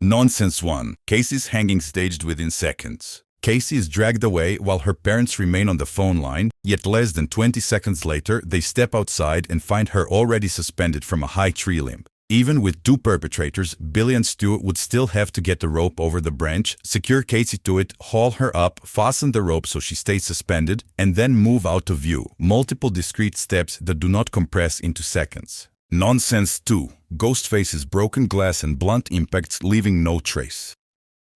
Nonsense 1. Casey's hanging staged within seconds. Casey is dragged away while her parents remain on the phone line, yet less than 20 seconds later they step outside and find her already suspended from a high tree limb. Even with two perpetrators, Billy and Stu would still have to get the rope over the branch, secure Casey to it, haul her up, fasten the rope so she stays suspended, and then move out of view. Multiple discrete steps that do not compress into seconds. Nonsense 2. Ghostface's broken glass and blunt impacts leaving no trace.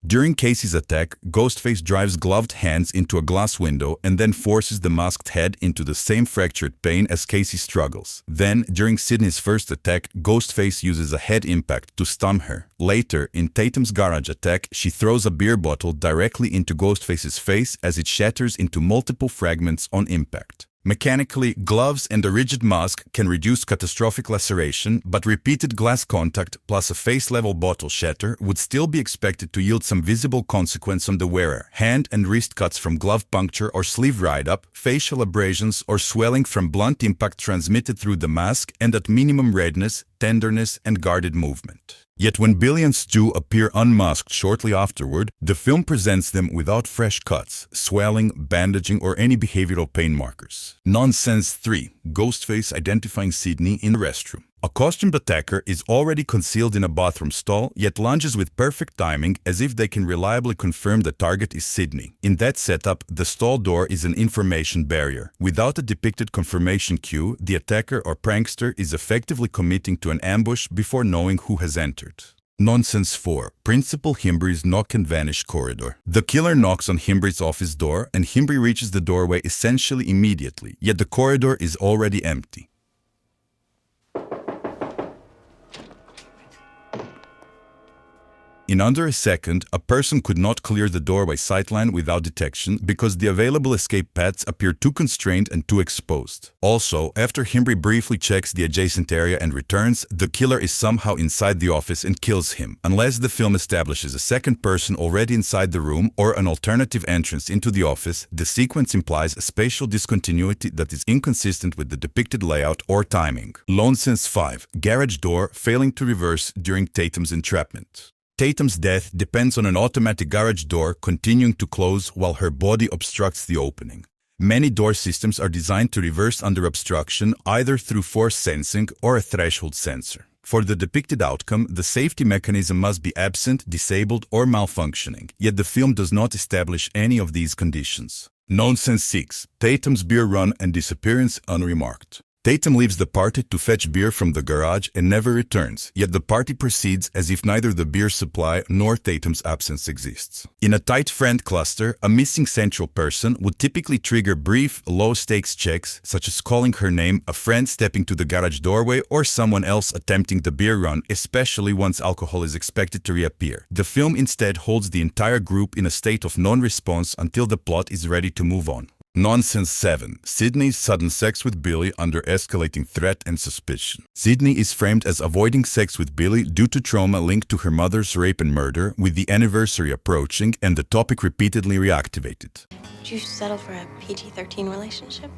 During Casey's attack, Ghostface drives gloved hands into a glass window and then forces the masked head into the same fractured pane as Casey struggles. Then, during Sidney's first attack, Ghostface uses a head impact to stun her. Later, in Tatum's garage attack, she throws a beer bottle directly into Ghostface's face as it shatters into multiple fragments on impact. Mechanically, gloves and a rigid mask can reduce catastrophic laceration, but repeated glass contact plus a face-level bottle shatter would still be expected to yield some visible consequence on the wearer. Hand and wrist cuts from glove puncture or sleeve ride-up, facial abrasions or swelling from blunt impact transmitted through the mask, and at minimum redness, tenderness, and guarded movement. Yet when Billy and Stu appear unmasked shortly afterward, the film presents them without fresh cuts, swelling, bandaging, or any behavioral pain markers. Nonsense 3. Ghostface identifying Sidney in the restroom. A costumed attacker is already concealed in a bathroom stall, yet lunges with perfect timing as if they can reliably confirm the target is Sidney. In that setup, the stall door is an information barrier. Without a depicted confirmation cue, the attacker or prankster is effectively committing to an ambush before knowing who has entered. Nonsense 4. Principal Himbry's knock-and-vanish corridor. The killer knocks on Himbry's office door, and Himbry reaches the doorway essentially immediately, yet the corridor is already empty. In under a second, a person could not clear the doorway sightline without detection because the available escape paths appear too constrained and too exposed. Also, after Himbry briefly checks the adjacent area and returns, the killer is somehow inside the office and kills him. Unless the film establishes a second person already inside the room or an alternative entrance into the office, the sequence implies a spatial discontinuity that is inconsistent with the depicted layout or timing. Nonsense 5. Garage door failing to reverse during Tatum's entrapment. Tatum's death depends on an automatic garage door continuing to close while her body obstructs the opening. Many door systems are designed to reverse under obstruction either through force sensing or a threshold sensor. For the depicted outcome, the safety mechanism must be absent, disabled, or malfunctioning, yet the film does not establish any of these conditions. Nonsense 6. Tatum's beer run and disappearance unremarked. Tatum leaves the party to fetch beer from the garage and never returns, yet the party proceeds as if neither the beer supply nor Tatum's absence exists. In a tight friend cluster, a missing central person would typically trigger brief, low-stakes checks, such as calling her name, a friend stepping to the garage doorway, or someone else attempting the beer run, especially once alcohol is expected to reappear. The film instead holds the entire group in a state of non-response until the plot is ready to move on. Nonsense 7. Sidney's sudden sex with Billy under escalating threat and suspicion. Sidney is framed as avoiding sex with Billy due to trauma linked to her mother's rape and murder, with the anniversary approaching and the topic repeatedly reactivated. Would you settle for a PG-13 relationship?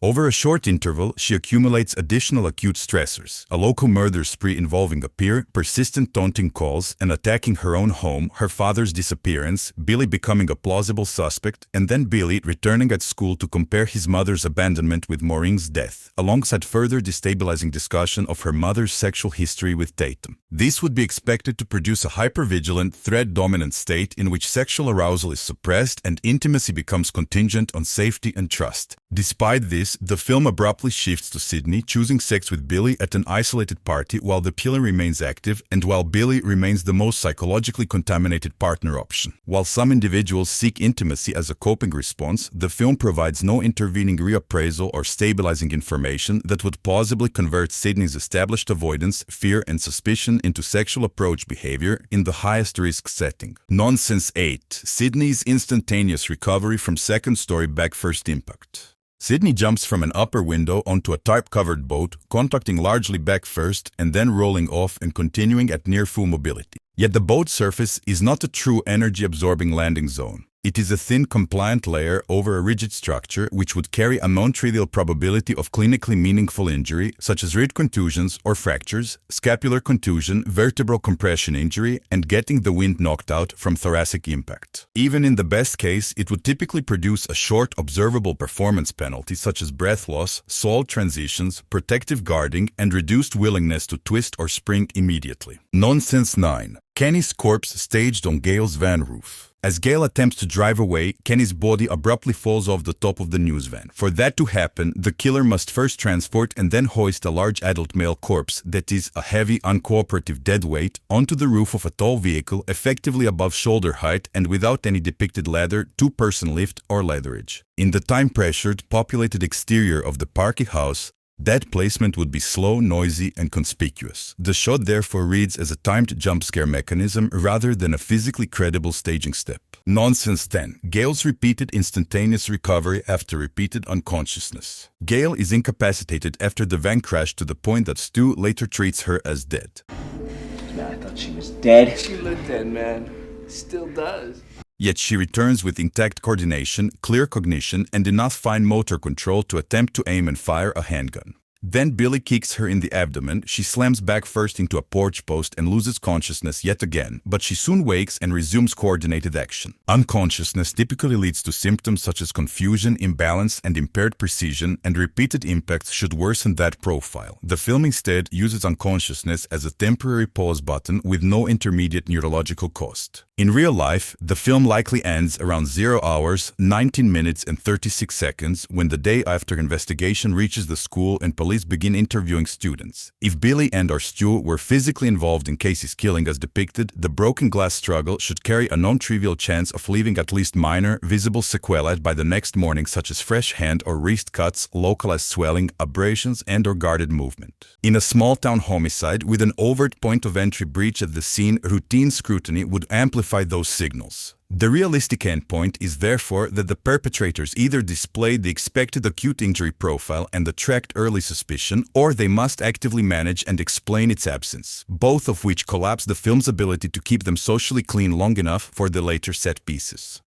Over a short interval, she accumulates additional acute stressors, a local murder spree involving a peer, persistent taunting calls, and attacking her own home, her father's disappearance, Billy becoming a plausible suspect, and then Billy returning at school to compare his mother's abandonment with Maureen's death, alongside further destabilizing discussion of her mother's sexual history with Tatum. This would be expected to produce a hypervigilant, threat-dominant state in which sexual arousal is suppressed and intimacy becomes contingent on safety and trust. Despite this, the film abruptly shifts to Sidney choosing sex with Billy at an isolated party while the killer remains active and while Billy remains the most psychologically contaminated partner option. While some individuals seek intimacy as a coping response, the film provides no intervening reappraisal or stabilizing information that would plausibly convert Sidney's established avoidance, fear, and suspicion into sexual approach behavior in the highest risk setting. Nonsense 8. Sidney's instantaneous recovery from second-story back first impact. Sidney jumps from an upper window onto a tarp-covered boat, contacting largely back first and then rolling off and continuing at near full mobility. Yet the boat surface is not a true energy-absorbing landing zone. It is a thin, compliant layer over a rigid structure which would carry a non-trivial probability of clinically meaningful injury, such as rib contusions or fractures, scapular contusion, vertebral compression injury, and getting the wind knocked out from thoracic impact. Even in the best case, it would typically produce a short, observable performance penalty such as breath loss, stalled transitions, protective guarding, and reduced willingness to twist or spring immediately. Nonsense 9. Kenny's corpse staged on Gale's van roof. As Gale attempts to drive away, Kenny's body abruptly falls off the top of the news van. For that to happen, the killer must first transport and then hoist a large adult male corpse, that is, a heavy, uncooperative dead weight, onto the roof of a tall vehicle effectively above shoulder height and without any depicted ladder, two-person lift, or leatherage. In the time-pressured, populated exterior of the Parky house, that placement would be slow, noisy, and conspicuous. The shot therefore reads as a timed jump scare mechanism rather than a physically credible staging step. Nonsense 10. Gale's repeated instantaneous recovery after repeated unconsciousness. Gale is incapacitated after the van crash to the point that Stu later treats her as dead. Man, I thought she was dead. She looked dead, man. Still does. Yet she returns with intact coordination, clear cognition, and enough fine motor control to attempt to aim and fire a handgun. Then Billy kicks her in the abdomen, she slams back first into a porch post and loses consciousness yet again, but she soon wakes and resumes coordinated action. Unconsciousness typically leads to symptoms such as confusion, imbalance, and impaired precision, and repeated impacts should worsen that profile. The film instead uses unconsciousness as a temporary pause button with no intermediate neurological cost. In real life, the film likely ends around 0 hours, 19 minutes, and 36 seconds when the day after investigation reaches the school and police begin interviewing students. If Billy and/or Stu were physically involved in Casey's killing as depicted, the broken glass struggle should carry a non-trivial chance of leaving at least minor, visible sequelae by the next morning, such as fresh hand or wrist cuts, localized swelling, abrasions, and/or guarded movement. In a small-town homicide with an overt point-of-entry breach at the scene, routine scrutiny would amplify those signals. The realistic endpoint is therefore that the perpetrators either displayed the expected acute injury profile and attract early suspicion, or they must actively manage and explain its absence, both of which collapse the film's ability to keep them socially clean long enough for the later set pieces.